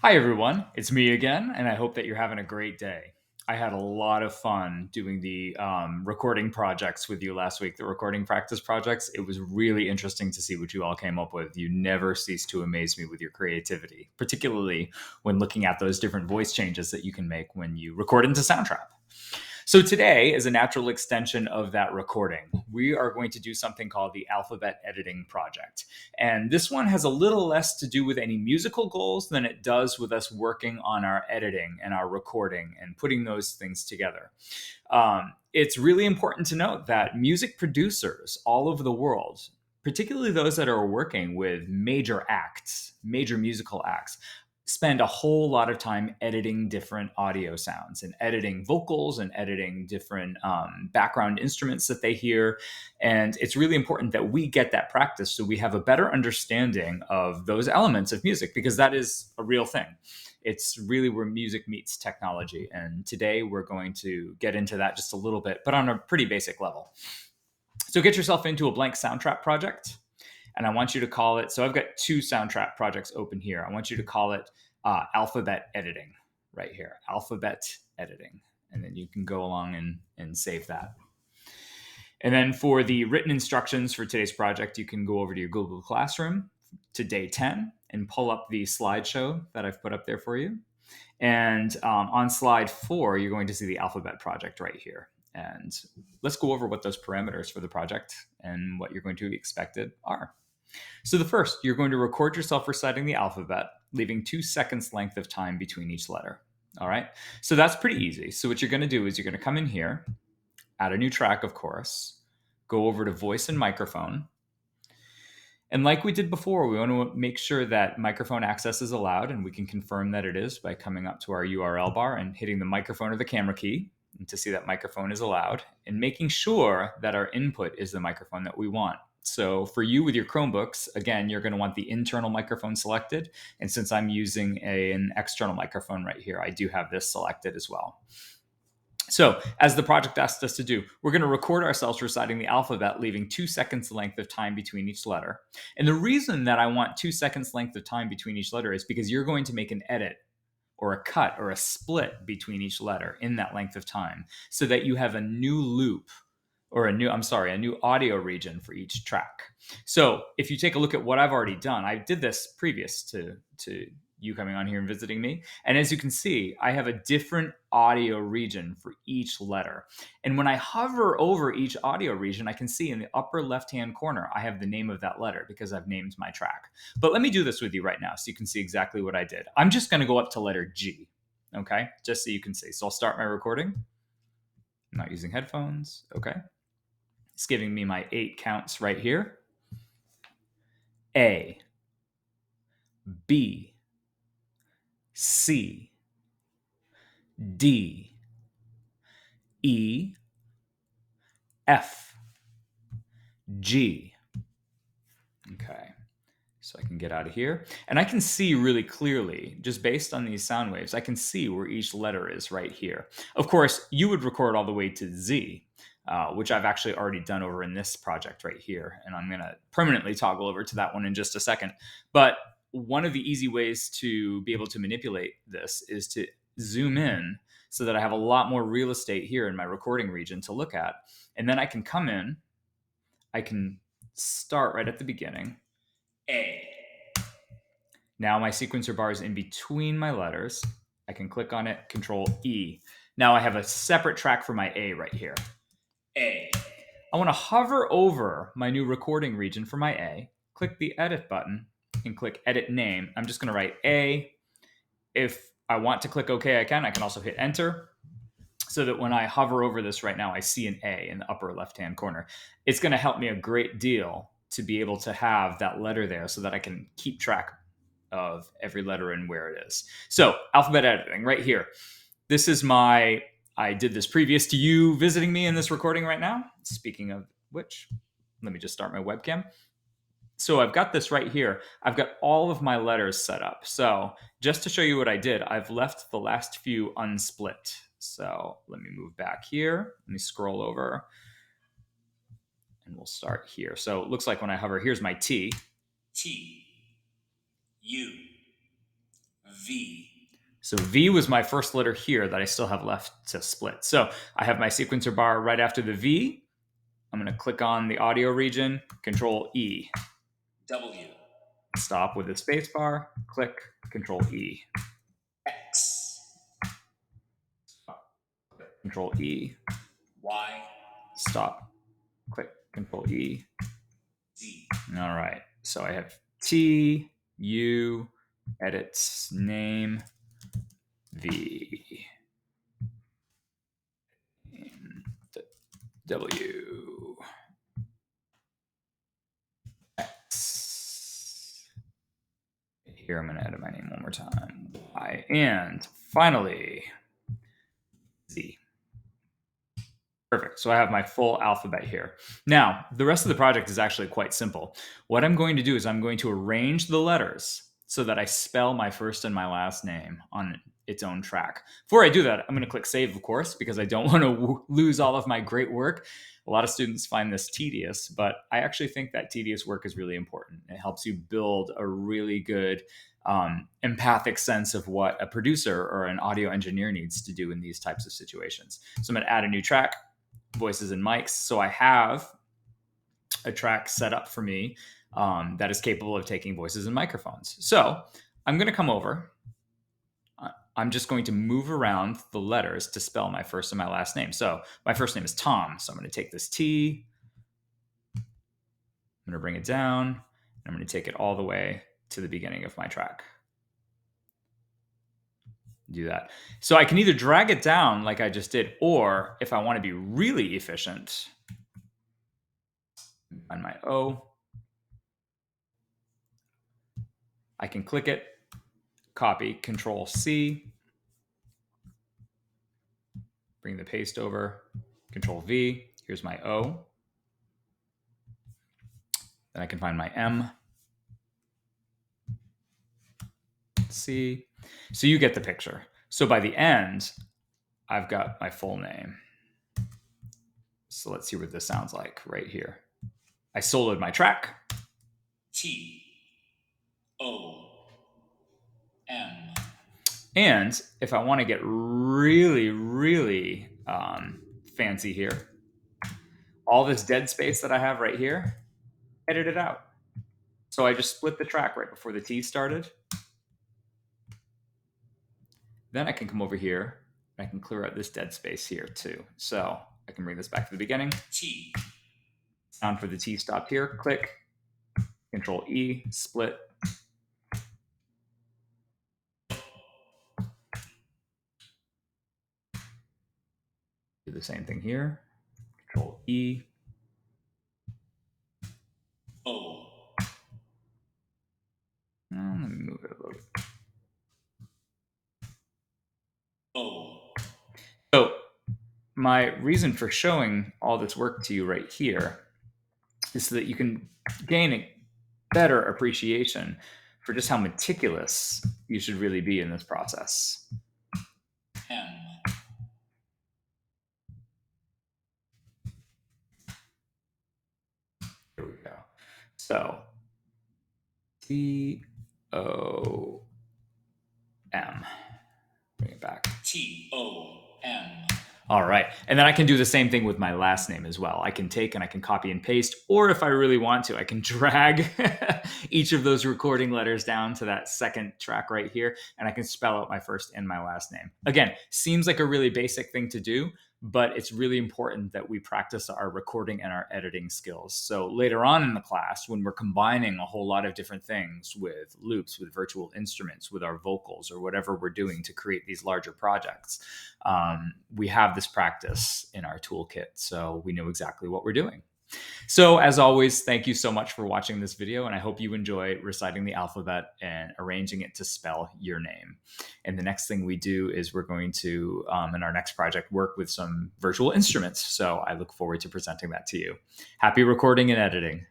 Hi, everyone. It's me again, and I hope that you're having a great day. I had a lot of fun doing the recording projects with you last week, the recording practice projects. It was really interesting to see what you all came up with. You never cease to amaze me with your creativity, particularly when looking at those different voice changes that you can make when you record into Soundtrap. So today, as a natural extension of that recording, we are going to do something called the alphabet editing project. And this one has a little less to do with any musical goals than it does with us working on our editing and our recording and putting those things together. It's really important to note that music producers all over the world, particularly those that are working with major acts, major musical acts, spend a whole lot of time editing different audio sounds and editing vocals and editing different background instruments that they hear. And it's really important that we get that practice so we have a better understanding of those elements of music, because that is a real thing. It's really where music meets technology. And today we're going to get into that just a little bit, but on a pretty basic level. So get yourself into a blank Soundtrap project, and I want you to call it. So I've got two Soundtrap projects open here. I want you to call it alphabet editing right here, alphabet editing. And then you can go along and save that. And then for the written instructions for today's project, you can go over to your Google Classroom to day 10 and pull up the slideshow that I've put up there for you. And on slide 4, you're going to see the alphabet project right here. And let's go over what those parameters for the project and what you're going to be expected are. So the first, you're going to record yourself reciting the alphabet, leaving 2 seconds length of time between each letter. All right. So that's pretty easy. So what you're going to do is you're going to come in here, add a new track, of course, go over to voice and microphone. And like we did before, we want to make sure that microphone access is allowed, and we can confirm that it is by coming up to our URL bar and hitting the microphone or the camera key to see that microphone is allowed, and making sure that our input is the microphone that we want. So for you with your Chromebooks, again, you're going to want the internal microphone selected. And since I'm using an external microphone right here, I do have this selected as well. So, as the project asked us to do, we're going to record ourselves reciting the alphabet, leaving 2 seconds length of time between each letter. And the reason that I want 2 seconds length of time between each letter is because you're going to make an edit or a cut or a split between each letter in that length of time, so that you have a new loop or a new audio region for each track. So if you take a look at what I've already done, I did this previous to you coming on here and visiting me. And as you can see, I have a different audio region for each letter. And when I hover over each audio region, I can see in the upper left-hand corner, I have the name of that letter because I've named my track. But let me do this with you right now so you can see exactly what I did. I'm just going to go up to letter G, okay? Just so you can see. So I'll start my recording. I'm not using headphones, okay? It's giving me my 8 counts right here. A, B, C, D, E, F, G. Okay, so I can get out of here. And I can see really clearly, just based on these sound waves, I can see where each letter is right here. Of course, you would record all the way to Z, which I've actually already done over in this project right here. And I'm going to permanently toggle over to that one in just a second. But one of the easy ways to be able to manipulate this is to zoom in so that I have a lot more real estate here in my recording region to look at. And then I can come in, I can start right at the beginning. A. Now my sequencer bar is in between my letters. I can click on it, Control E. Now I have a separate track for my A right here. A. I want to hover over my new recording region for my A, click the edit button, and click edit name. I'm just going to write A. If I want to click OK, I can. I can also hit enter, so that when I hover over this right now, I see an A in the upper left-hand corner. It's going to help me a great deal to be able to have that letter there so that I can keep track of every letter and where it is. So alphabet editing right here. This is I did this previous to you visiting me in this recording right now. Speaking of which, let me just start my webcam. So I've got this right here. I've got all of my letters set up. So just to show you what I did, I've left the last few unsplit. So let me move back here. Let me scroll over and we'll start here. So it looks like when I hover, here's my T. T, U, V. So V was my first letter here that I still have left to split. So I have my sequencer bar right after the V. I'm going to click on the audio region, Control E. W. Stop with the space bar, click, Control E. X. Control E. Y. Stop, click, Control E. Z. All right. So I have T, U, edits, name, V. W. X. Here I'm going to edit my name one more time. Y. And finally, Z. Perfect. So I have my full alphabet here. Now, the rest of the project is actually quite simple. What I'm going to do is I'm going to arrange the letters so that I spell my first and my last name on its own track. Before I do that, I'm going to click save, of course, because I don't want to lose all of my great work. A lot of students find this tedious, but I actually think that tedious work is really important. It helps you build a really good empathic sense of what a producer or an audio engineer needs to do in these types of situations. So I'm going to add a new track, voices and mics. So I have a track set up for me that is capable of taking voices and microphones. So I'm going to come over. I'm just going to move around the letters to spell my first and my last name. So my first name is Tom. So I'm going to take this T. I'm going to bring it down. And I'm going to take it all the way to the beginning of my track. Do that. So I can either drag it down like I just did, or if I want to be really efficient, on my O, I can click it, copy, Control C, bring the paste over, Control V, here's my O. Then I can find my M, C. So you get the picture. So by the end, I've got my full name. So let's see what this sounds like right here. I soloed my track. T. O. M. And if I want to get really, really fancy here, all this dead space that I have right here, edit it out. So I just split the track right before the T started. Then I can come over here and I can clear out this dead space here too. So I can bring this back to the beginning. T. Sound for the T stopped here. Click, Control E, split. Do the same thing here. Control E. O. Let me move it a little bit. O. So my reason for showing all this work to you right here is so that you can gain a better appreciation for just how meticulous you should really be in this process. M. Here we go. So T O M. Bring it back. T. O. M. All right. And then I can do the same thing with my last name as well. I can take and I can copy and paste, or if I really want to, I can drag each of those recording letters down to that second track right here, and I can spell out my first and my last name. Again, seems like a really basic thing to do, but it's really important that we practice our recording and our editing skills. So later on in the class, when we're combining a whole lot of different things with loops, with virtual instruments, with our vocals, or whatever we're doing to create these larger projects, we have this practice in our toolkit, so we know exactly what we're doing. So as always, thank you so much for watching this video, and I hope you enjoy reciting the alphabet and arranging it to spell your name. And the next thing we do is we're going to, in our next project, work with some virtual instruments. So I look forward to presenting that to you. Happy recording and editing.